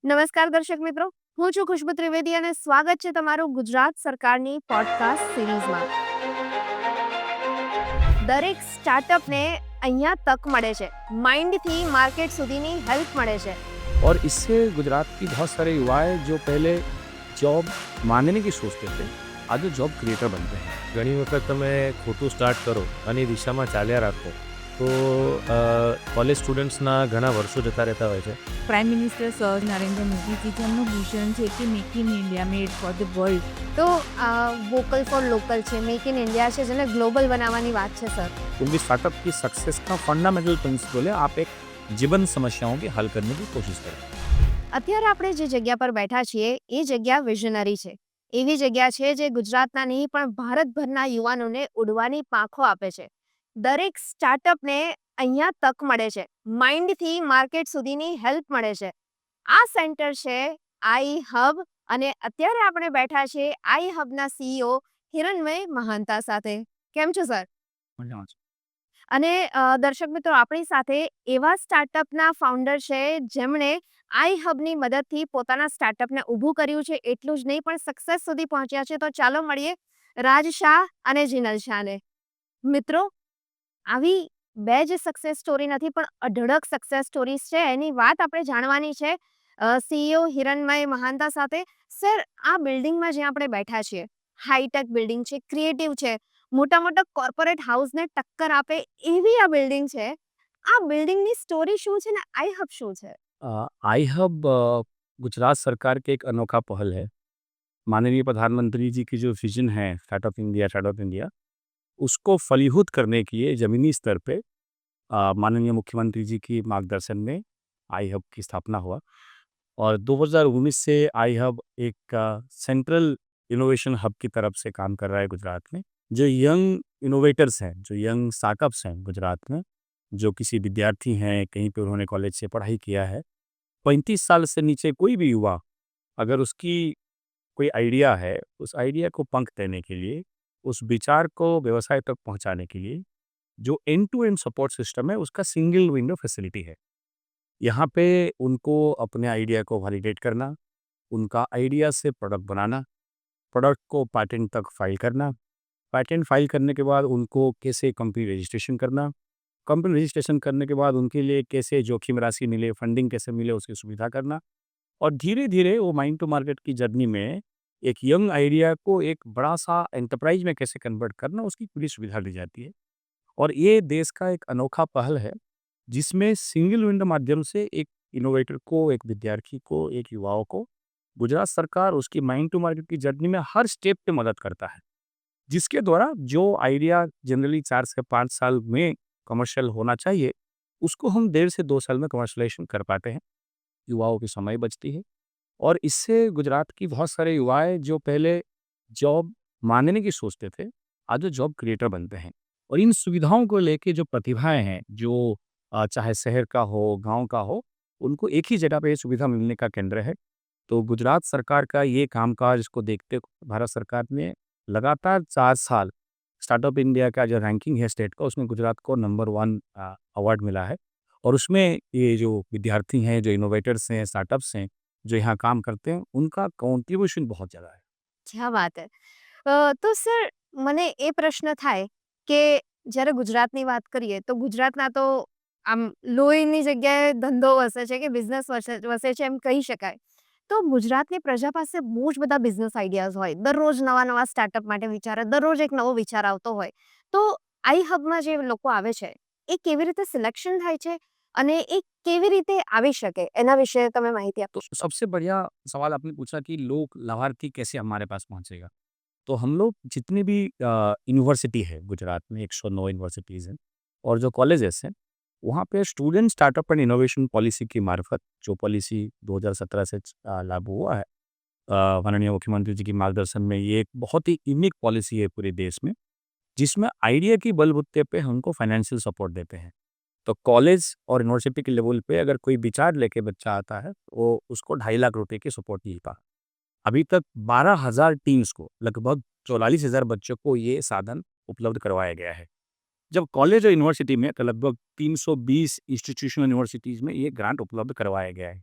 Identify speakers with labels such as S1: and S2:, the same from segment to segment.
S1: નમસ્કાર દર્શક મિત્રો, હું છું ખુશ્બુ ત્રિવેદી અને સ્વાગત છે તમારું ગુજરાત સરકારની પોડકાસ્ટ સિરીઝમાં. દરેક સ્ટાર્ટઅપને અહીંયા તક મળે છે, માઇન્ડથી માર્કેટ સુધીની હેલ્પ મળે છે.
S2: और इससे गुजरात की बहुत सारे युवा है जो पहले जॉब मांगने की सोचते थे, आज वो जॉब क्रिएटर बनते हैं.
S3: ઘણી વખત તમે ખોટું સ્ટાર્ટ કરો અને એ દિશામાં ચાલ્યા રાખો તો કોલેજ સ્ટુડન્ટ્સના ઘણા વર્ષો જતા રહેતા હોય છે.
S4: Prime minister sir Narendra Modiji જેમનું વિઝન છે કે make in India made for the world.
S1: તો વોકલ ફોર લોકલ છે, મેક ઇન ઇન્ડિયા છે, જેને ગ્લોબલ બનાવવાની વાત છે સર.
S2: उनकी स्टार्टअप की सक्सेस का फंडामेंटल प्रिंसिपल है आप एक जीवन समस्याओं के हल करने की कोशिश करें.
S1: અત્યારે આપણે જે જગ્યા પર બેઠા છીએ એ જગ્યા વિઝનરી છે. એવી જગ્યા છે જે ગુજરાતના નહીં પણ ભારતભરના યુવાનોને ઉડવાની પાંખો આપે છે. દરેક સ્ટાર્ટઅપને અહીંયા તક મળે છે, માઇન્ડથી માર્કેટ સુધીની હેલ્પ મળે છે. આ સેન્ટર છે આઈ હબ અને અત્યારે આપણે બેઠા છીએ આઈ હબના સીઈઓ હિરણમય મહાન્તા સાથે. કેમ છો સર? અને દર્શક મિત્રો, આપણી સાથે એવા સ્ટાર્ટઅપના ફાઉન્ડર છે જેમણે આઈ હબની મદદથી પોતાના સ્ટાર્ટઅપને ઊભું કર્યું છે. એટલું જ નહીં પણ સક્સેસ સુધી પહોંચ્યા છે. તો ચાલો મળીએ રાજ શાહ અને જીનલ શાહને. મિત્રો, આવી બે જ સક્સેસ સ્ટોરી નથી પણ અઢળક સક્સેસ સ્ટોરીઝ છે. એની વાત આપણે જાણવાની છે સીઈઓ હિરણમય મહાન્તા સાથે. સર, આ બિલ્ડિંગમાં જ્યાં આપણે બેઠા છીએ, હાઈટેક બિલ્ડિંગ છે, ક્રિએટિવ છે, મોટા મોટા કોર્પોરેટ હાઉસને ટક્કર આપે એવી આ બિલ્ડિંગ છે. આ બિલ્ડિંગની સ્ટોરી શું છે ને આઈ હબ શું છે?
S2: आई हब गुजरात सरकार के एक अनोखा पहल है. माननीय प्रधानमंत्री जी की जो विजन है स्टार्टअप इंडिया उसको फलीभूत करने के लिए ज़मीनी स्तर पे माननीय मुख्यमंत्री जी की मार्गदर्शन में आई हब की स्थापना हुआ. और 2019 से आई हब एक सेंट्रल इनोवेशन हब की तरफ से काम कर रहा है गुजरात में. जो यंग इनोवेटर्स हैं, जो यंग स्टार्टअप्स हैं गुजरात में, जो किसी विद्यार्थी हैं, कहीं पे उन्होंने कॉलेज से पढ़ाई किया है, 35 साल से नीचे कोई भी युवा अगर उसकी कोई आइडिया है, उस आइडिया को पंख देने के लिए, उस विचार को व्यवसाय तक पहुंचाने के लिए जो end to end support system है उसका सिंगल विंडो फैसिलिटी है. यहाँ पे उनको अपने आइडिया को वैलिडेट करना, उनका आइडिया से प्रोडक्ट बनाना, प्रोडक्ट को पैटेंट तक फाइल करना, पैटेंट फाइल करने के बाद उनको कैसे कंपनी रजिस्ट्रेशन करना, कंपनी रजिस्ट्रेशन करने के बाद उनके लिए कैसे जोखिम राशि मिले, फंडिंग कैसे मिले, उसकी सुविधा करना. और धीरे धीरे वो माइंड टू मार्केट की जर्नी में एक यंग आइडिया को एक बड़ा सा एंटरप्राइज में कैसे कन्वर्ट करना, उसकी पूरी सुविधा दी जाती है. और ये देश का एक अनोखा पहल है जिसमें सिंगल विंडो माध्यम से एक इनोवेटर को, एक विद्यार्थी को, एक युवाओं को गुजरात सरकार उसकी माइंड टू मार्केट की जर्नी में हर स्टेप पे मदद करता है. जिसके द्वारा जो आइडिया जनरली 4 से 5 साल में कमर्शियल होना चाहिए, उसको हम 1.5 से 2 साल में कमर्शलाइजेशन कर पाते हैं. युवाओं की समय बचती है और इससे गुजरात की बहुत सारे युवा हैं जो पहले जॉब मांगने की सोचते थे, आज वो जॉब क्रिएटर बनते हैं. और इन सुविधाओं को लेके जो प्रतिभाएं हैं, जो चाहे शहर का हो, गांव का हो, उनको एक ही जगह पे ये सुविधा मिलने का केंद्र है. तो गुजरात सरकार का ये कामकाज को देखते हुए भारत सरकार ने लगातार 4 साल स्टार्टअप इंडिया का जो रैंकिंग है स्टेट का, उसमें गुजरात को नंबर 1 अवार्ड मिला है. और उसमें ये जो विद्यार्थी हैं, जो इनोवेटर्स हैं, स्टार्टअप्स हैं, जो यहाँ काम करते हैं, उनका कॉन्ट्रीब्यूशन बहुत ज़्यादा है.
S1: क्या વાત है. તો સર, મને એ પ્રશ્ન થાય કે જ્યારે ગુજરાતની વાત કરીએ તો ગુજરાતના તો આમ લોહીની જગ્યાએ ધંધો વસે છે કે બિઝનેસ વસે છે એમ કહી શકાય. તો ગુજરાતની પ્રજા પાસે બહુ જ બધા બિઝનેસ આઈડિયાઝ હોય, દરરોજ નવા નવા સ્ટાર્ટઅપ માટે વિચારે, દરરોજ એક નવો વિચાર આવતો હોય. તો આઈ હબમાં જે લોકો આવે છે એ કેવી રીતે સિલેક્શન થાય છે અને એ કેવી રીતે આવી શકે એના વિશે તમે માહિતી આપો.
S2: तो सबसे बढ़िया सवाल आपने पूछा कि लोग लाभार्थी कैसे हमारे पास पहुँचेगा. तो हम लोग जितनी भी यूनिवर्सिटी है गुजरात में, 109 यूनिवर्सिटीज़ हैं और जो कॉलेजेस हैं, वहाँ पे student startup and innovation policy की मार्फत, जो पॉलिसी 2017 से लागू हुआ है, माननीय मुख्यमंत्री जी की मार्गदर्शन में, ये एक बहुत ही यूनिक पॉलिसी है पूरे देश में, जिसमें आइडिया की बलबूते पे हमको फाइनेंशियल सपोर्ट देते हैं. तो कॉलेज और यूनिवर्सिटी के लेवल पे अगर कोई विचार लेके बच्चा आता है, वो उसको 2.5 लाख रुपए की सपोर्ट मिलता है. अभी तक 12,000 टीम्स को, लगभग 44,000 बच्चों को ये साधन उपलब्ध करवाया गया है. जब कॉलेज और यूनिवर्सिटी में तो लगभग 320 इंस्टीट्यूशनल यूनिवर्सिटीज़ में ये ग्रांट उपलब्ध करवाया गया है.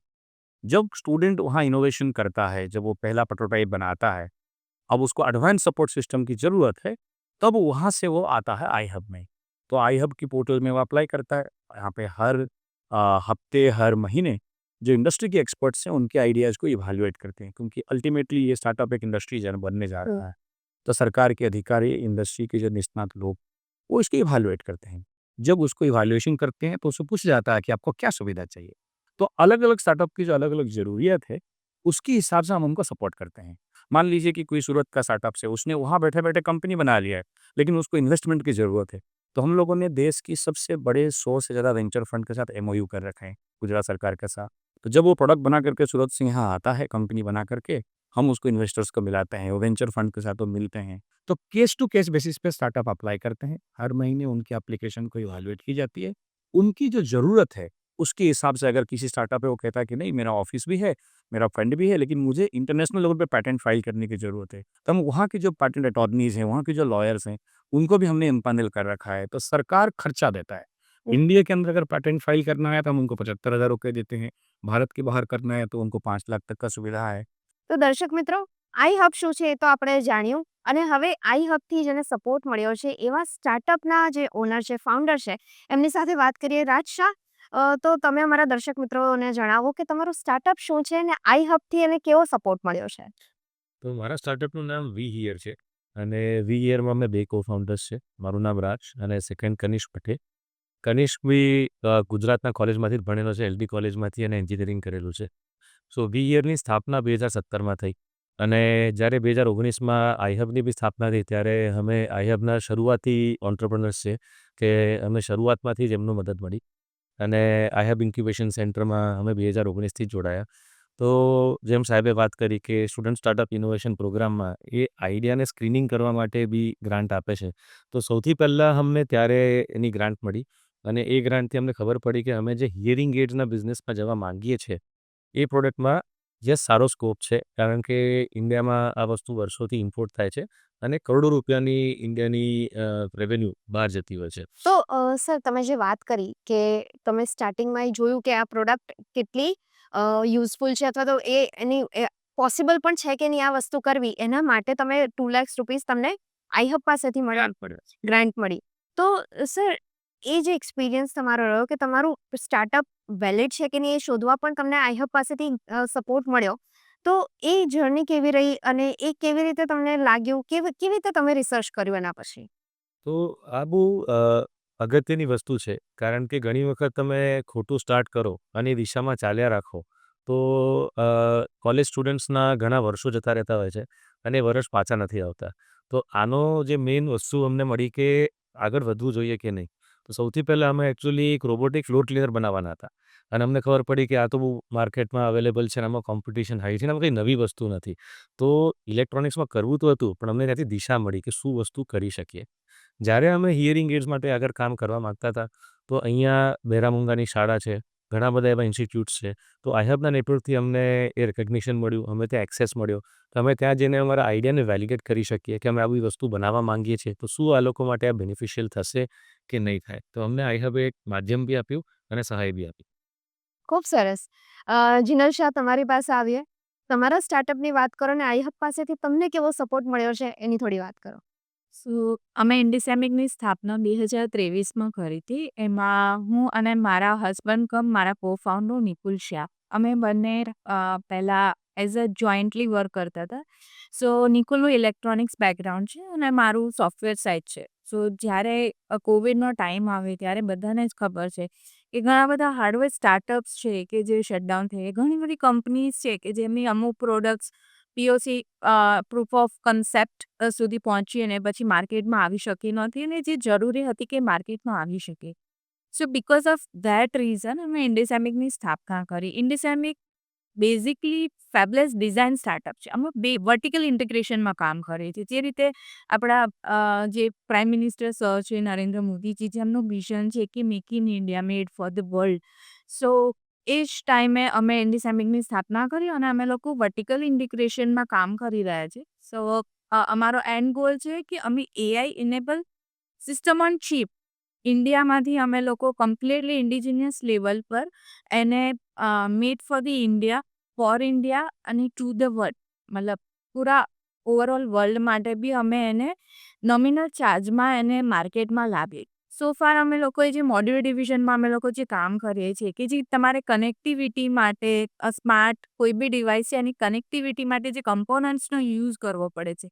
S2: जब स्टूडेंट वहाँ इनोवेशन करता है, जब वो पहला प्रोटोटाइप बनाता है, अब उसको एडवांस सपोर्ट सिस्टम की ज़रूरत है, तब वहाँ से वो आता है आई हब में। तो आई हब की पोर्टल में वो अप्लाई करता है। यहाँ पे हर हफ्ते, हर महीने जो इंडस्ट्री के एक्सपर्ट्स हैं, उनके आइडियाज़ को इवैल्यूएट करते हैं, क्योंकि अल्टीमेटली ये स्टार्टअप एक इंडस्ट्री जन बनने जा रहा है। तो सरकार के अधिकारी, इंडस्ट्री के जो निष्णात लोग, वो इसको इवैल्यूएट करते हैं। जब उसको इवैल्यूएशन करते हैं, तो उससे पूछा जाता है कि आपको क्या सुविधा चाहिए। तो अलग-अलग स्टार्टअप की जो अलग-अलग ज़रूरियत है, उसके हिसाब से हम उनको सपोर्ट करते हैं। मान लीजिए कि कोई सूरत का स्टार्टअप है, उसने वहाँ बैठे-बैठे कंपनी बना लिया है, लेकिन उसको इन्वेस्टमेंट की ज़रूरत है। तो हम लोगों ने देश की सबसे बड़े 100 से ज़्यादा वेंचर फंड के साथ एमओयू कर रखे हैं, गुजरात सरकार के साथ। तो जब वो प्रोडक्ट बना करके सूरत से यहाँ आता है, कंपनी बना करके, हम उसको इन्वेस्टर्स को मिलाते हैं, वो वेंचर फंड के साथ वो मिलते हैं। तो केस टू केस बेसिस पे स्टार्टअप अप्लाई करते हैं। हर महीने उनकी एप्लीकेशन को इवैल्यूएट की जाती है। उनकी जो ज़रूरत है, उसके हिसाब से अगर किसी स्टार्टअप है, वो कहता है कि नहीं, मेरा ऑफ़िस भी है, मेरा फंड भी है, लेकिन मुझे इंटरनेशनल लेवल पे पैटेंट फाइल करने की ज़रूरत है। तो हम वहाँ के जो पैटेंट अटॉर्नीज़ हैं, वहाँ के जो लॉयर्स हैं, उनको भी हमने एम्पानेल कर रखा है। तो सरकार खर्चा देता है। इंडिया के अंदर अगर पैटेंट फाइल करना है, तो हम उनको ₹75,000 देते हैं। भारत के बाहर करना है, तो उनको 5 लाख तक का सुविधा है।
S1: તો દર્શક મિત્રો, આઈ હબ શું છે એ તો આપણે જાણ્યું, અને હવે આઈ હબથી જેને સપોર્ટ મળ્યો છે એવા સ્ટાર્ટઅપના જે ઓનર છે, ફાઉન્ડર છે, એમની સાથે વાત કરીએ. રાજ શાહ, તો તમે અમારા દર્શક મિત્રોને જણાવો કે તમારું સ્ટાર્ટઅપ શું છે અને આઈ હબથી એને કેવો સપોર્ટ મળ્યો છે?
S3: તો મારા સ્ટાર્ટઅપનું નામ વી હિયર છે અને વી હિયરમાં અમે 2 કો-ફાઉન્ડર્સ છે. મારું નામ રાજ અને સેકન્ડ કનિષ્ક પટેલ. કનિષ્ક બી ગુજરાતના કોલેજમાંથી જ ભણેલો છે, એલડી કોલેજમાંથી અને એન્જિનિયરિંગ કરેલું છે. સો વી યરની સ્થાપના 2017માં થઈ અને જ્યારે 2019માં આઈહબની બી સ્થાપના થઈ, ત્યારે અમે આઈહબના શરૂઆતી એન્ટરપ્રેન્યોર્સ છે કે અમે શરૂઆતમાંથી જ એમનું મદદ મળી અને આઈહબ ઇન્ક્યુબેશન સેન્ટરમાં અમે 2019થી જ જોડાયા. તો જેમ સાહેબે વાત કરી કે સ્ટુડન્ટ સ્ટાર્ટઅપ ઇનોવેશન પ્રોગ્રામમાં એ આઈડિયાને સ્ક્રીનિંગ કરવા માટે બી ગ્રાન્ટ આપે છે. તો સૌથી પહેલાં અમને ત્યારે એની ગ્રાન્ટ મળી અને એ ગ્રાન્ટથી અમને ખબર પડી કે અમે જે હિયરિંગ એડ્સના બિઝનેસમાં જવા માંગીએ છીએ, એ પ્રોડક્ટમાં સારો સ્કોપ છે. કારણ કે ઇન્ડિયામાં આ વસ્તુ વર્ષોથી ઇમ્પોર્ટ થાય છે અને કરોડો રૂપિયાની ઇન્ડિયાની રેવન્યુ બહાર જતી હોય છે.
S1: તો સર, તમે જે વાત કરી કે તમે સ્ટાર્ટિંગમાં જોયું કે આ પ્રોડક્ટ કેટલી યુઝફુલ છે, અથવા તો એની પોસિબલ પણ છે કે નહીં આ વસ્તુ કરવી, એના માટે તમે 2 લાખ રૂપીસ તમને આઈ હબ પાસેથી મળ્યા, ગ્રાન્ટ મળી. તો સર, એ જે એક્સપિરિયન્સ તમારો રહ્યો કે તમારું સ્ટાર્ટઅપ વેલિડ છે કે નહીં એ શોધવા પણ તમને આઈ હબ પાસેથી સપોર્ટ મળ્યો, તો એ જર્ની કેવી રહી અને એ કેવી રીતે તમને લાગ્યું, કેવી રીતે તમે રિસર્ચ કર્યું એના પછી?
S3: તો આ બહુ અગત્યની વસ્તુ છે. કારણ કે ઘણી વખત તમે ખોટું સ્ટાર્ટ કરો અને એ દિશામાં ચાલ્યા રાખો, તો કોલેજ સ્ટુડન્ટ્સના ઘણા વર્ષો જતા રહેતા હોય છે અને એ વર્ષ પાછા નથી આવતા. તો આનો જે મેઇન વસ્તુ અમને મળી કે આગળ વધવું જોઈએ કે નહીં. તો સૌથી પહેલાં અમે એકચ્યુઅલી એક રોબોટિક ફ્લોર ક્લીનર બનાવવાના હતા અને અમને ખબર પડી કે આ તો બહુ માર્કેટમાં અવેલેબલ છે અને આમાં કોમ્પિટિશન હાઈ છે અને આમાં કંઈ નવી વસ્તુ નથી. તો ઇલેક્ટ્રોનિક્સમાં કરવું તો હતું, પણ અમને ત્યાંથી દિશા મળી કે શું વસ્તુ કરી શકીએ. જ્યારે અમે હિયરિંગ એડ્સ માટે આગળ કામ કરવા માગતા હતા, તો અહીંયા બહેરામુંગાની શાળા છે, ઘણા બધા એવા ઇન્સ્ટિટ્યૂટ્સ છે. તો આઈહબના નેટવર્કથી અમને એ રિકગ્નિશન મળ્યું, અમે ત્યાં એક્સેસ મળ્યો. તો અમે ત્યાં જઈને અમારા આઈડિયાને વેલિડેટ કરી શકીએ કે અમે આવી વસ્તુ બનાવવા માંગીએ છીએ, તો શું આ લોકો માટે આ બેનિફિશિયલ થશે કે નહીં થાય. તો અમને આઈહબે એક માધ્યમ બી આપ્યું અને સહાય બી આપી.
S1: ખૂબ સરસ. જિનલ શાહ, તમારી પાસે આવીએ. તમારા સ્ટાર્ટઅપની વાત કરો અને આઈ હબ પાસેથી તમને કેવો સપોર્ટ મળ્યો છે એની થોડી વાત કરો.
S4: સો અમે ઇન્ડિસેમિકની સ્થાપના 2023માં કરી હતી. એમાં હું અને મારા હસબન્ડ કમ મારા કો-ફાઉન્ડર નિકુલ શાહ, અમે બંને પહેલાં એઝ અ જોઈન્ટલી વર્ક કરતા હતા. સો નિકુલનું ઇલેક્ટ્રોનિક્સ બેકગ્રાઉન્ડ છે અને મારું સોફ્ટવેર સાઇડ છે. સો જ્યારે કોવિડનો ટાઈમ આવે ત્યારે બધાને જ ખબર છે કે ઘણા બધા હાર્ડવેર સ્ટાર્ટઅપ્સ છે કે જે શટડાઉન થઈ ગયા. ઘણી બધી કંપનીઝ છે કે જેમની અમુક products POC proof of concept સુધી પહોંચી અને પછી માર્કેટમાં આવી શકી નહોતી અને જે જરૂરી હતી કે માર્કેટમાં આવી શકે. સો બિકોઝ ઓફ ધેટ રીઝન અમે ઇન્ડિસેમિકની સ્થાપના કરી. ઇન્ડિસેમિક બેઝિકલી ફેબલેસ ડિઝાઇન સ્ટાર્ટઅપ છે. અમે વર્ટિકલ ઇન્ટિગ્રેશનમાં કામ કરીએ છીએ. જે રીતે આપણા જે પ્રાઇમ મિનિસ્ટર સર છે નરેન્દ્ર મોદીજી, જેમનું વિઝન છે કે make in India, made for the world. So એ જ ટાઈમે અમે ઇન્ડિસેમિકની સ્થાપના કરી અને અમે લોકો વર્ટિકલ ઇન્ટિગ્રેશનમાં કામ કરી રહ્યા છીએ. સો અમારો એન્ડ ગોલ છે કે અમે AI enable system on chip ઇન્ડિયામાંથી અમે લોકો કમ્પ્લીટલી ઇન્ડિજિનિયસ લેવલ પર એને made for the India for India અને ટુ ધ વર્લ્ડ, મતલબ પૂરા ઓવરઓલ વર્લ્ડ માટે બી અમે એને નોમિનલ ચાર્જમાં એને માર્કેટમાં લાવીએ. સો ફાર અમે લોકોએ જે મોડ્યુલર ડિવિઝનમાં અમે લોકો જે કામ કરીએ છીએ કે જે તમારે કનેક્ટિવિટી માટે સ્માર્ટ કોઈ બી ડિવાઇસ છે એની કનેક્ટિવિટી માટે જે કમ્પોનન્ટ્સનો યુઝ કરવો પડે છે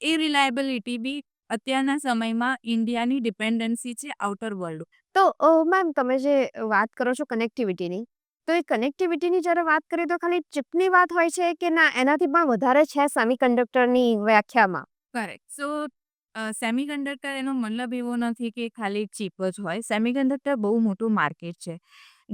S4: એ રિલાયબિલિટી બી અત્યારના સમયમાં ઇન્ડિયાની ડિપેન્ડન્સી છે આઉટર વર્લ્ડ.
S1: તો મેમ તમે જે વાત કરો છો કનેક્ટિવિટીની, તો એ કનેક્ટિવિટીની જ્યારે વાત કરીએ તો ખાલી ચિપની વાત હોય છે કે ના એનાથી પણ વધારે છે સેમિકન્ડક્ટરની વ્યાખ્યામાં?
S4: કરેક્ટ. સો સેમિકન્ડક્ટર એનો મતલબ એવો નથી કે ખાલી ચિપ જ હોય. સેમિકન્ડક્ટર બહુ મોટું માર્કેટ છે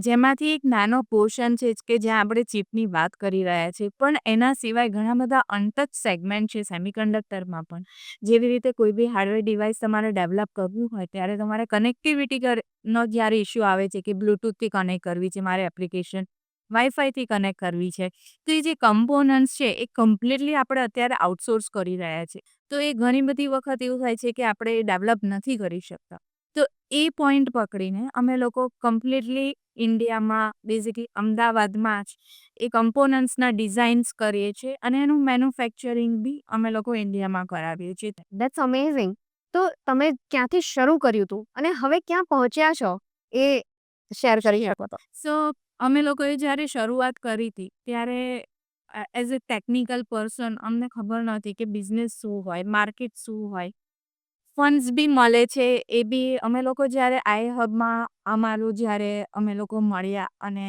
S4: જેમાંથી એક નાનો પોર્શન છે કે જ્યાં આપણે ચિપની વાત કરી રહ્યા છીએ, પણ એના સિવાય ઘણા બધા અનટચ સેગમેન્ટ છે સેમિકન્ડક્ટરમાં પણ. જેવી રીતે કોઈ બી હાર્ડવેર ડિવાઇસ તમારે ડેવલપ કરવું હોય ત્યારે તમારે કનેક્ટિવિટી નો જ્યારે ઇશ્યુ આવે છે કે બ્લૂટૂથથી કનેક્ટ કરવી છે મારે એપ્લિકેશન, વાઈફાઈથી કનેક્ટ કરવી છે, તો એ જે કમ્પોનન્ટ્સ છે એ કમ્પ્લીટલી આપણે અત્યારે આઉટસોર્સ કરી રહ્યા છે. તો એ ઘણી બધી વખત એવું થાય છે કે આપણે ડેવલપ નથી કરી શકતા. તો એ પોઈન્ટ પકડીને અમે લોકો કમ્પ્લીટલી ઇન્ડિયામાં બેઝિકલી અમદાવાદમાં જ એ કમ્પોનન્ટ્સના ડિઝાઇન્સ કરીએ છીએ અને એનું મેન્યુફેક્ચરિંગ બી અમે લોકો ઇન્ડિયામાં કરાવીએ છીએ.
S1: That's amazing. તો તમે ક્યાંથી શરૂ કર્યું હતું અને હવે ક્યાં પહોંચ્યા છો એ શેર કરી શકો તો?
S4: સો અમે લોકોએ જ્યારે શરૂઆત કરી હતી ત્યારે એઝ અ ટેકનિકલ પર્સન અમને ખબર નહોતી કે બિઝનેસ શું હોય, માર્કેટ શું હોય, ફંડ્સ બી મળે છે. એ બી અમે લોકો જ્યારે આઈ હબમાં અમારું જ્યારે અમે લોકો મળ્યા અને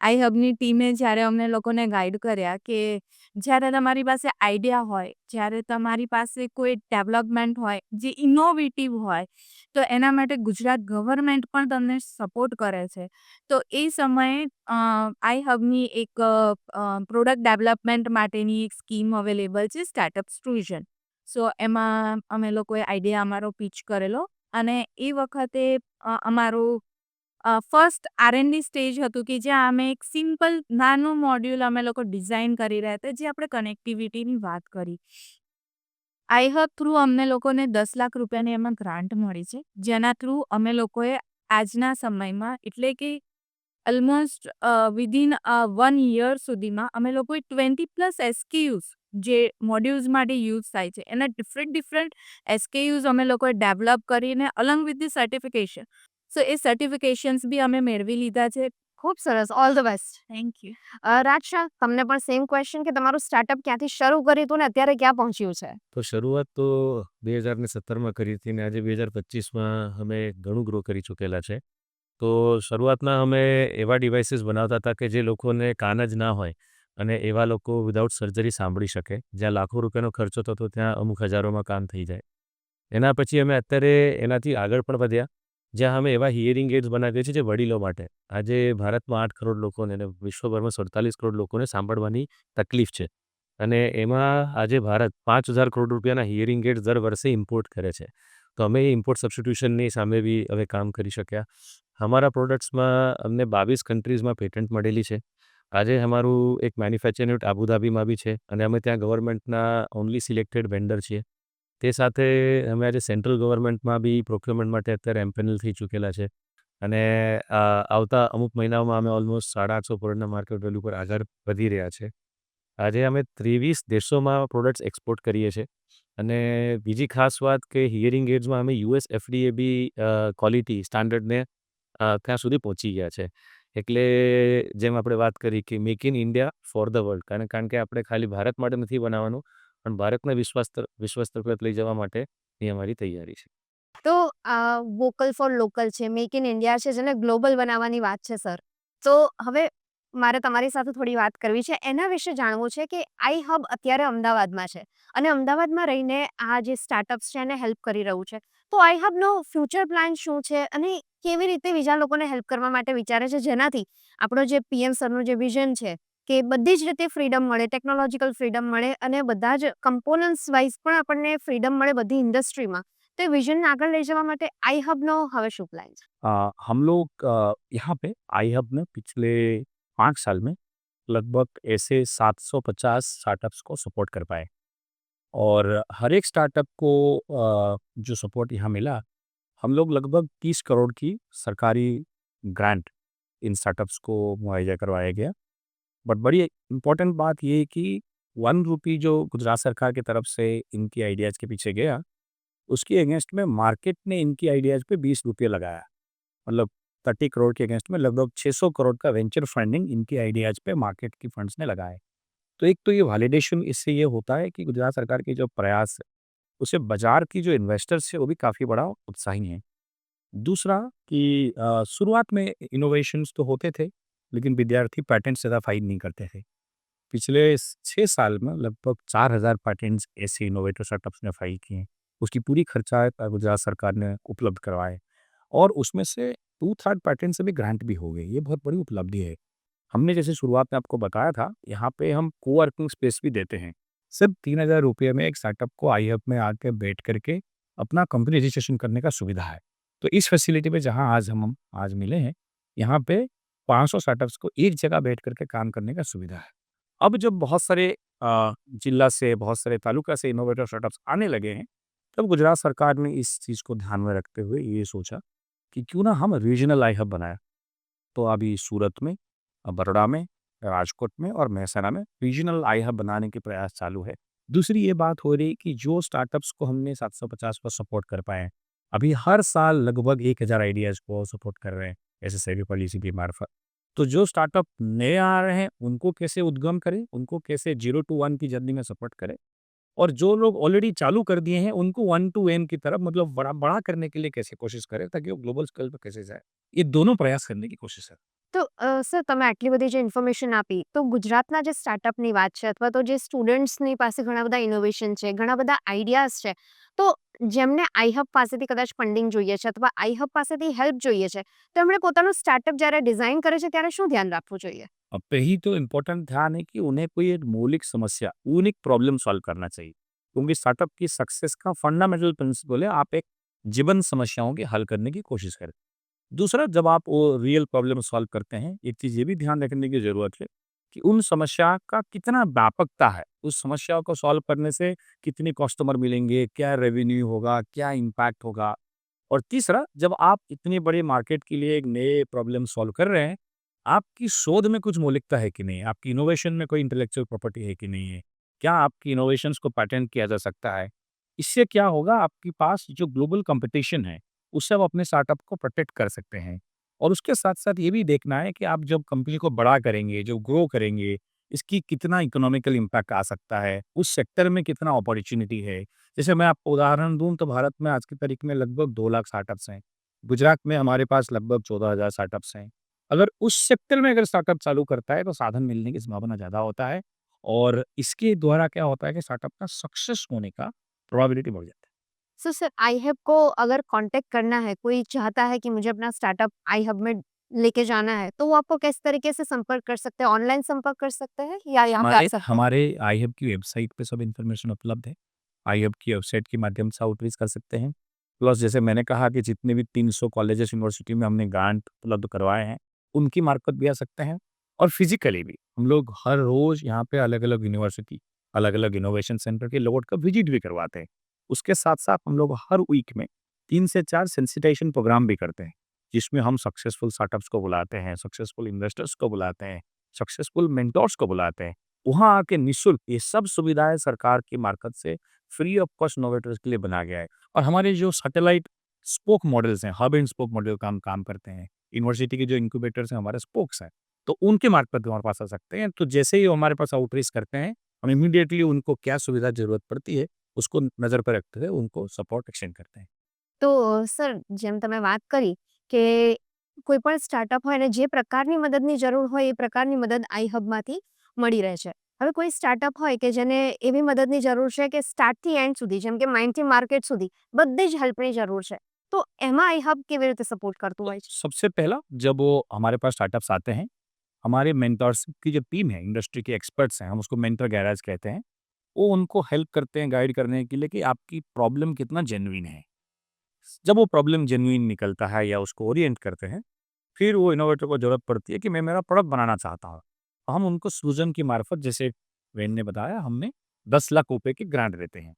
S4: આઈ હબની ટીમે જ્યારે અમને લોકોને ગાઈડ કર્યા કે જ્યારે તમારી પાસે આઈડિયા હોય, જ્યારે તમારી પાસે કોઈ ડેવલપમેન્ટ હોય જે ઇનોવેટિવ હોય, તો એના માટે ગુજરાત ગવર્મેન્ટ પણ તમને સપોર્ટ કરે છે. તો એ સમયે આઈ હબની એક પ્રોડક્ટ ડેવલપમેન્ટ માટેની એક સ્કીમ અવેલેબલ છે, સ્ટાર્ટઅપ્સ વિઝન. સો એમાં અમે લોકોએ આઈડિયા અમારો પીચ કરેલો અને એ વખતે અમારું ફર્સ્ટ આર&ડી સ્ટેજ હતું કે જ્યાં અમે એક સિમ્પલ નાનું મોડ્યુલ અમે લોકો ડિઝાઇન કરી રહ્યા હતા જે આપણે કનેક્ટિવિટીની વાત કરી. આઈ હબ થ્રુ અમને લોકોને 10 લાખ રૂપિયાની એમાં ગ્રાન્ટ મળી છે, જેના થ્રુ અમે લોકોએ આજના સમયમાં એટલે કે ઓલમોસ્ટ વિધિન 1 યર સુધીમાં અમે લોકોએ 20+ એસકેયુઝ જે મોડ્યુલ્સ માટે યુઝ થાય છે એના ડિફરન્ટ એસકેયુઝ અમે લોકોએ ડેવલપ કરીને along with the certification. So એ સર્ટિફિકેશન્સ બી અમે મેળવી લીધા છે.
S1: ખૂબ સરસ. All the best.
S4: Thank you.
S1: રાજશા, તમને પણ સેમ ક્વેશ્ચન કે તમારું સ્ટાર્ટઅપ ક્યાંથી શરૂ કર્યું હતું ને અત્યારે ક્યાં પહોંચ્યું છે?
S3: તો શરૂઆત તો 2017માં કરી હતી ને આજે 2025માં અમે ઘણું ગ્રો કરી ચૂકેલા છે. તો શરૂઆતમાં અમે એવા ડિવાઇસીસ બનાવતા હતા કે જે લોકોને કાન જ ના હોય અને એવા લોકો વિધાઉટ સર્જરી સાંભળી શકે. જ્યાં લાખો રૂપિયાનો ખર્ચો થતો ત્યાં અમુક હજારોમાં કામ થઈ જાય. એના પછી અમે અત્યારે એનાથી આગળ પણ વધ્યા, જ્યાં અમે એવા હિયરિંગ એડ્સ બનાવીએ છીએ જે વડીલો માટે. આજે ભારતમાં 8 કરોડ લોકોને અને વિશ્વભરમાં 47 કરોડ લોકોને સાંભળવાની તકલીફ છે. અને એમાં આજે ભારત 5,000 કરોડ રૂપિયાના હિયરિંગ એડ્સ દર વર્ષે ઇમ્પોર્ટ કરે છે. તો અમે એ ઇમ્પોર્ટ સબસ્ટિટ્યુશનની સામે બી હવે કામ કરી શક્યા. અમારા પ્રોડક્ટ્સમાં અમને 22 કન્ટ્રીઝમાં પેટન્ટ મળેલી છે. આજે અમારું એક મેન્યુફેક્ચરિંગ યુનિટ આબુધાબીમાં બી છે અને અમે ત્યાં ગવર્મેન્ટના ઓનલી સિલેક્ટેડ વેન્ડર છીએ. તે સાથે અમે આજે સેન્ટ્રલ ગવર્મેન્ટમાં બી પ્રોક્યોરમેન્ટ માટે અત્યારે એમ્પેનલ થઈ ચૂકેલા છે અને આવતા અમુક મહિનાઓમાં અમે ઓલમોસ્ટ 850 કરોડના માર્કેટ વેલ્યુ પર આગળ વધી રહ્યા છે. આજે અમે 23 દેશોમાં પ્રોડક્ટ્સ એક્સપોર્ટ કરીએ છીએ અને બીજી ખાસ વાત કે હિયરિંગ એડ્સમાં અમે યુએસ FDA બી ક્વોલિટી સ્ટાન્ડર્ડને ત્યાં સુધી પહોંચી ગયા છે. એટલે જેમ આપણે વાત કરી કે make in India four the world, કારણ કે આપણે ખાલી ભારત માટે નથી બનાવવાનું પણ ભારતને વિશ્વ સ્તર પર લઈ જવા માટે એ અમારી તૈયારી છે.
S1: તો વોકલ ફોર લોકલ છે, મેક ઇન ઇન્ડિયા છે, જેને ગ્લોબલ બનાવવાની વાત છે સર. તો હવે મારે તમારી સાથે થોડી વાત કરવી છે. એના વિશે જાણવું છે કે આઈ હબ અત્યારે અમદાવાદમાં છે અને અમદાવાદમાં રહીને આ જે સ્ટાર્ટઅપ્સ છે એને હેલ્પ કરી રહ્યું છે. તો આઈ હબનો ફ્યુચર પ્લાન શું છે અને કેવી રીતે બીજા લોકોને હેલ્પ કરવા માટે વિચારે છે, જેનાથી આપણો જે પીએમ સરનું જે વિઝન છે કે બધી જ રીતે ફ્રીડમ મળે, ટેકનોલોજીકલ ફ્રીડમ મળે અને બધા જ કમ્પોનન્ટ્સ વાઇઝ પણ આપણને ફ્રીડમ મળે બધી ઇન્ડસ્ટ્રીમાં. तो ये विजन आगे ले जावा माटे आई हब नो हवे शुं प्लान छे?
S2: हम लोग यहाँ पे आई हब ने पिछले 5 साल में लगभग ऐसे 750 स्टार्टअप्स को सपोर्ट कर पाए और हर एक स्टार्टअप को जो सपोर्ट यहाँ मिला, हम लोग लगभग 30 करोड़ की सरकारी ग्रांट इन स्टार्टअप्स को मुहैया करवाया गया बट बड़ी इम्पोर्टेंट बात ये है कि 1 रुपी जो गुजरात सरकार की तरफ से इनकी आइडियाज़ के पीछे गया, उसके अगेंस्ट में मार्केट ने इनकी आइडियाज़ पे 20 रुपये लगाया। मतलब 30 करोड़ के अगेंस्ट में लगभग 600 करोड़ का वेंचर फंडिंग इनकी आइडियाज़ पे मार्केट की फंड्स ने लगाए। तो एक तो ये वैलिडेशन इससे ये होता है कि गुजरात सरकार के जो प्रयास है, उससे बाज़ार की जो इन्वेस्टर्स है, वो भी काफ़ी बड़ा उत्साही हैं। दूसरा कि शुरुआत में इनोवेशंस तो होते थे, लेकिन विद्यार्थी पैटेंट ज़्यादा फाइल नहीं करते थे। पिछले 6 साल में लगभग 4000 पैटेंट्स ऐसे इनोवेटर स्टार्टअप्स ने फाइल किए हैं। उसकी पूरी खर्चा गुजरात सरकार ने उपलब्ध करवाए और उसमें से 2/3 पैटेंट से भी ग्रांट भी हो गए। ये बहुत बड़ी उपलब्धि है। हमने जैसे शुरुआत में आपको बताया था, यहाँ पे हम कोवर्किंग स्पेस भी देते हैं। सिर्फ 3000 रुपये में एक स्टार्टअप को आई हब में आके बैठ करके अपना कंपनी रजिस्ट्रेशन करने का सुविधा है। तो इस फैसिलिटी पे जहाँ आज हम आज मिले हैं, यहाँ पे 500 स्टार्टअप्स को एक जगह बैठ करके काम करने का सुविधा है। अब जब बहुत सारे जिला से, बहुत सारे तालुका से इनोवेटर स्टार्टअप्स आने लगे हैं, तब गुजरात सरकार ने इस चीज़ को ध्यान में रखते हुए ये सोचा कि क्यों ना हम रीजनल आई हब बनाएँ। तो अभी सूरत में, बड़ौदा में, राजकोट में और मेहसाणा में रीजनल आई हब बनाने के प्रयास चालू है। दूसरी ये बात हो रही कि जो स्टार्टअप्स को हमने 750 पर सपोर्ट कर पाए हैं, अभी हर साल लगभग 1000 आइडियाज़ को सपोर्ट कर रहे हैं, एसएसआईबी पॉलिसी के मार्फत। तो जो स्टार्टअप नए आ रहे हैं, उनको कैसे उद्गम करें, उनको कैसे 0 टू 1 की जर्नी में सपोर्ट करें और जो लोग ऑलरेडी चालू कर दिए हैं, उनको 1 टू एन की तरफ मतलब बड़ा करने के लिए कैसे कोशिश करें, ताकि वो ग्लोबल स्केल पे कैसे जाए। ये दोनों प्रयास करने की कोशिश है।
S1: તો સર તમે આટલી બધી જે ઇન્ફોર્મેશન આપી, તો ગુજરાતના જે સ્ટાર્ટઅપની વાત છે અથવા તો જે સ્ટુડન્ટ્સની પાસે ઘણા બધા ઇનોવેશન છે, ઘણા બધા આઈડિયાઝ છે, તો જેમને આઈહબ પાસેથી કદાચ ફંડિંગ જોઈએ છે અથવા આઈહબ પાસેથી હેલ્પ જોઈએ છે, તો એમણે પોતાનું સ્ટાર્ટઅપ જ્યારે ડિઝાઇન કરે છે ત્યારે શું ધ્યાન રાખવું જોઈએ?
S2: अब पे ही तो इम्पोर्टेंट ध्यान है कि उन्हें कोई एक मौलिक समस्या, यूनिक प्रॉब्लम सॉल्व करना चाहिए। क्योंकि स्टार्टअप की सक्सेस का फंडामेंटल प्रिंसिपल है, आप एक जीवन समस्याओं के हल करने की कोशिश करें। दूसरा, जब आप वो रियल प्रॉब्लम सॉल्व करते हैं, एक चीज़ ये भी ध्यान रखने की ज़रूरत है कि उन समस्या का कितना व्यापकता है, उस समस्या को सॉल्व करने से कितने कस्टमर मिलेंगे, क्या रेवेन्यू होगा, क्या इम्पैक्ट होगा। और तीसरा, जब आप इतने बड़े मार्केट के लिए एक नए प्रॉब्लम सॉल्व कर रहे हैं, आपकी शोध में कुछ मौलिकता है कि नहीं, आपकी इनोवेशन में कोई इंटेलेक्चुअल प्रॉपर्टी है कि नहीं है, क्या आपकी इनोवेशंस को पैटेंट किया जा सकता है। इससे क्या होगा, आपके पास जो ग्लोबल कंपटीशन है, उससे आप अपने स्टार्टअप को प्रोटेक्ट कर सकते हैं। और उसके साथ साथ ये भी देखना है कि आप जब कंपनी को बड़ा करेंगे, जब ग्रो करेंगे, इसकी कितना इकोनॉमिकल इम्पैक्ट आ सकता है, उस सेक्टर में कितना अपॉर्चुनिटी है। जैसे मैं आपको उदाहरण दूं, तो भारत में आज की तारीख में लगभग 2 लाख स्टार्टअप्स हैं। गुजरात में हमारे पास लगभग 14,000 स्टार्टअप्स हैं। अगर उस सेक्टर में अगर स्टार्टअप चालू करता है, तो साधन मिलने की संभावना ज़्यादा होता है और इसके द्वारा क्या होता है कि स्टार्टअप का सक्सेस होने का प्रोबेबिलिटी बढ़ जाता है।
S1: सो सर आईहब को अगर कांटेक्ट करना है, कोई चाहता है कि मुझे अपना स्टार्टअप आईहब में लेके जाना है, तो वो आपको किस तरीके से संपर्क कर सकते हैं? ऑनलाइन संपर्क कर सकते हैं या यहाँ पे आ
S2: हमारे
S1: सकते हैं?
S2: हमारे आईहब की वेबसाइट पे सब इन्फॉर्मेशन उपलब्ध है। आईहब की वेबसाइट के माध्यम से आउटरीच कर सकते हैं। प्लस जैसे मैंने कहा कि जितने भी 300 कॉलेजेस यूनिवर्सिटी में हमने ग्रांट उपलब्ध करवाए हैं, उनकी मार्फत भी आ सकते हैं। और फिजिकली भी हम लोग हर रोज़ यहाँ पे अलग-अलग यूनिवर्सिटी, अलग-अलग इनोवेशन सेंटर के लोगों का विजिट भी करवाते हैं। उसके साथ-साथ हम लोग हर वीक में 3 से 4 सेंसिटाइजेशन प्रोग्राम भी करते हैं, जिसमें हम सक्सेसफुल स्टार्टअप्स को बुलाते हैं, सक्सेसफुल इन्वेस्टर्स को बुलाते हैं, सक्सेसफुल मेंटोर्स को बुलाते हैं। वहाँ आके निःशुल्क ये सब सुविधाएँ सरकार की मार्फत से फ्री ऑफ कॉस्ट इनोवेटर्स के लिए बनाया गया है। और हमारे जो सैटेलाइट स्पोक मॉडल्स हैं, हब एंड स्पोक मॉडल का हम काम करते हैं। यूनिवर्सिटी के जो इंक्यूबेटर्स हैं, हमारे स्पोक्स हैं, तो उनके मार्फत भी हमारे पास आ सकते हैं। तो जैसे ही वो हमारे पास आउटरीच करते हैं, हम इमीडिएटली उनको क्या सुविधा ज़रूरत पड़ती है, उसको नज़र पर रखते हुए उनको सपोर्ट एक्सटेंड करते हैं।
S1: તો સર જેમ તમે વાત કરી કે કોઈ પણ સ્ટાર્ટઅપ હોય ને જે પ્રકારની મદદની જરૂર હોય એ પ્રકારની મદદ આઈહબમાંથી મળી રહે છે. હવે કોઈ સ્ટાર્ટઅપ હોય કે જેને એવી મદદની જરૂર છે કે સ્ટાર્ટથી એન્ડ સુધી જેમ કે માઇન્ડથી માર્કેટ સુધી બધી જ હેલ્પની જરૂર છે. તો એમાં આઈહબ કેવી રીતે સપોર્ટ કરતું હોય છે?
S2: सबसे पहला, जब वो हमारे पास स्टार्टअप्स आते हैं, हमारे मेंटरशिप की जो टीम है, इंडस्ट्री के एक्सपर्ट्स हैं, हम उसको मेंटर गैराज कहते हैं, वो उनको हेल्प करते हैं गाइड करने के लिए कि आपकी प्रॉब्लम कितना जेन्युइन है। जब वो प्रॉब्लम जेन्युइन निकलता है या उसको ओरिएंट करते हैं, फिर वो इनोवेटर को ज़रूरत पड़ती है कि मैं मेरा प्रोडक्ट बनाना चाहता हूँ। तो हम उनको सृजन की मार्फत, जैसे वेन ने बताया, हमने 10 लाख रुपए की ग्रांट देते हैं।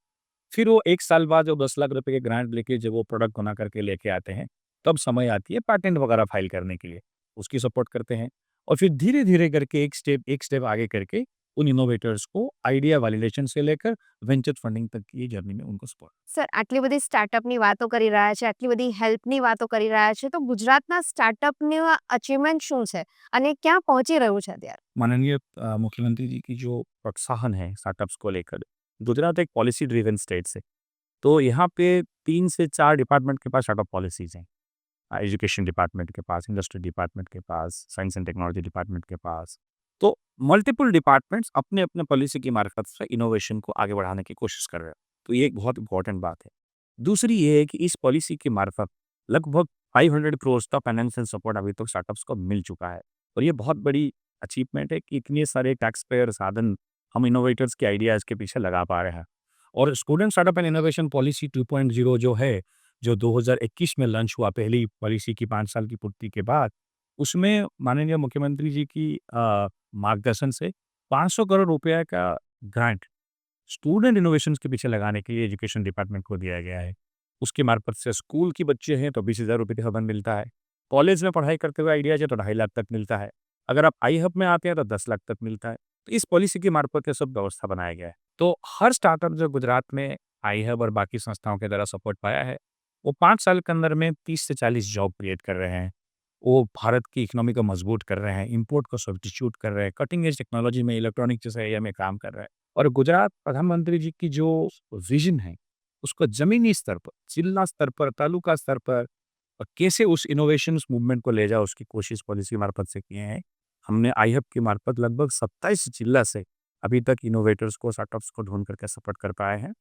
S2: फिर वो 1 साल बाद जो 10 लाख रुपए के ग्रांट लेके जब वो प्रोडक्ट बना करके लेके आते हैं, तब समय आती है पैटेंट वगैरह फाइल करने के लिए, उसकी सपोर्ट करते हैं। और फिर धीरे-धीरे करके एक स्टेप आगे करके उन इनोवेटर्स को आइडिया वैलिडेशन से लेकर वेंचर फंडिंग तक की जर्नी में उनको सपोर्ट।
S1: સર આટલી બધી સ્ટાર્ટઅપની વાતો કરી રહ્યા છે, આટલી બધી હેલ્પની વાતો કરી રહ્યા છે, તો ગુજરાતના સ્ટાર્ટઅપની અચીવમેન્ટ શું છે અને ક્યાં પહોંચી રહ્યું છે અત્યારે?
S2: माननीय मुख्यमंत्री जी की जो प्रोत्साहन है स्टार्टअप्स को लेकर, गुजरात एक पॉलिसी ड्रिवन स्टेट है। तो यहाँ पे 3 से 4 डिपार्टमेंट के पास स्टार्टअप पॉलिसीज़ हैं। एजुकेशन डिपार्टमेंट के पास, इंडस्ट्री डिपार्टमेंट के पास, साइंस एंड टेक्नोलॉजी डिपार्टमेंट के पास। तो मल्टीपल डिपार्टमेंट्स अपने-अपने पॉलिसी की मार्फत से इनोवेशन को आगे बढ़ाने की कोशिश कर रहे हैं। तो ये एक बहुत इम्पोर्टेंट बात है। दूसरी ये है कि इस पॉलिसी की मार्फत लगभग 500 करोड़ का फाइनेंशियल सपोर्ट अभी तक स्टार्टअप्स को मिल चुका है। और ये बहुत बड़ी अचीवमेंट है कि इतने सारे टैक्स पेयर साधन हम इनोवेटर्स के आइडियाज़ के पीछे लगा पा रहे हैं। और student startup and innovation policy 2.0 जो है, जो 2021 में लॉन्च हुआ, पहली पॉलिसी की 5 साल की पूर्ति के बाद, उसमें माननीय मुख्यमंत्री जी की मार्गदर्शन से 500 करोड़ रुपए का ग्रांट स्टूडेंट इनोवेशंस के पीछे लगाने के लिए एजुकेशन डिपार्टमेंट को दिया गया है। उसकी मार्फत से स्कूल की बच्चे हैं तो 20,000 रुपये का फंड मिलता है। कॉलेज में पढ़ाई करते हुए आइडियाज़ है तो 2.5 लाख तक मिलता है। अगर आप आई हब में आते हैं तो 10 लाख तक मिलता है। तो इस पॉलिसी की मार्फत ये सब व्यवस्था बनाया गया है। तो हर स्टार्टअप जो गुजरात में आई हब और बाकी संस्थाओं के द्वारा सपोर्ट पाया है, वो 5 साल के अंदर में 30 से 40 जॉब क्रिएट कर रहे हैं। वो भारत की इकोनॉमी को मजबूत कर रहे हैं, इंपोर्ट को सब्स्टिट्यूट कर रहे हैं, कटिंग एज टेक्नोलॉजी में इलेक्ट्रॉनिक जैसे एरिया में काम कर रहे हैं। और गुजरात प्रधानमंत्री जी की जो विजन है, उसको ज़मीनी स्तर पर, जिला स्तर पर, तालुका स्तर पर और कैसे उस इनोवेशंस मूवमेंट को ले जाओ, उसकी कोशिश पॉलिसी की मार्फत से किए हैं। हमने आई हब की मार्फत लगभग 27 जिला से अभी तक इनोवेटर्स को, स्टार्टअप्स को ढूँढ करके सपोर्ट कर पाए हैं।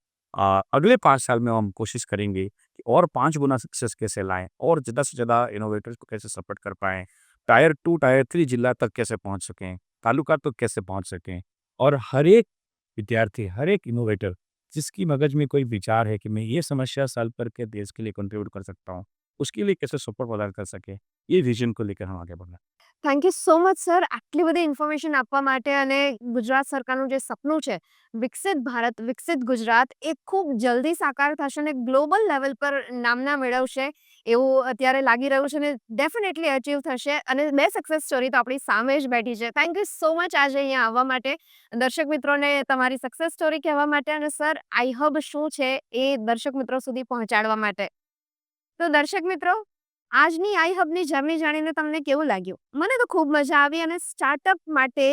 S2: अगले 5 साल में हम कोशिश करेंगे कि और 5 गुना सक्सेस कैसे लाएँ और ज़्यादा से ज़्यादा इनोवेटर्स को कैसे सपोर्ट कर पाएँ। टायर 2, टायर 3 जिला तक कैसे पहुँच सकें, तालुका तक कैसे पहुँच सकें और हर एक विद्यार्थी, हर एक इनोवेटर जिसकी मगज में कोई विचार है कि मैं ये समस्या सॉल्व करके देश के लिए कंट्रीब्यूट कर सकता हूँ, उसके लिए कैसे सपोर्ट प्रदान कर सके, ये विजन को लेकर हम आगे बढ़ रहे हैं।
S1: Thank you so much sir આટલી બધી ઇન્ફોર્મેશન આપવા માટે અને ગુજરાત સરકારનું જે સપનું છે વિકસિત ભારત વિકસિત ગુજરાત એ ખૂબ જલ્દી સાકાર થશે અને ગ્લોબલ લેવલ પર નામના મેળવશે એવું અત્યારે લાગી રહ્યું છે અને ડેફિનેટલી અચીવ થશે અને બે સક્સેસ સ્ટોરી તો આપણી સામે જ બેઠી છે થેન્ક યુ સો મચ આજે અહીંયા આવવા માટે દર્શક મિત્રોને તમારી સક્સેસ સ્ટોરી કહેવા માટે અને સર આઈ હબ શું છે એ દર્શક મિત્રો સુધી પહોંચાડવા માટે તો દર્શક મિત્રો આજની આઈ હબની જર્ની જાણીને તમને કેવું લાગ્યું? મને તો ખૂબ મજા આવી અને સ્ટાર્ટઅપ માટે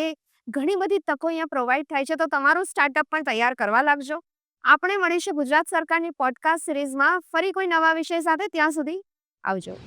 S1: ઘણી બધી તકો અહીંયા પ્રોવાઈડ થાય છે તો તમારું સ્ટાર્ટઅપ પણ તૈયાર કરવા લાગજો. આપણે મળીશું ગુજરાત સરકારની પોડકાસ્ટ સિરીઝમાં ફરી કોઈ નવા વિષય સાથે ત્યાં સુધી આવજો.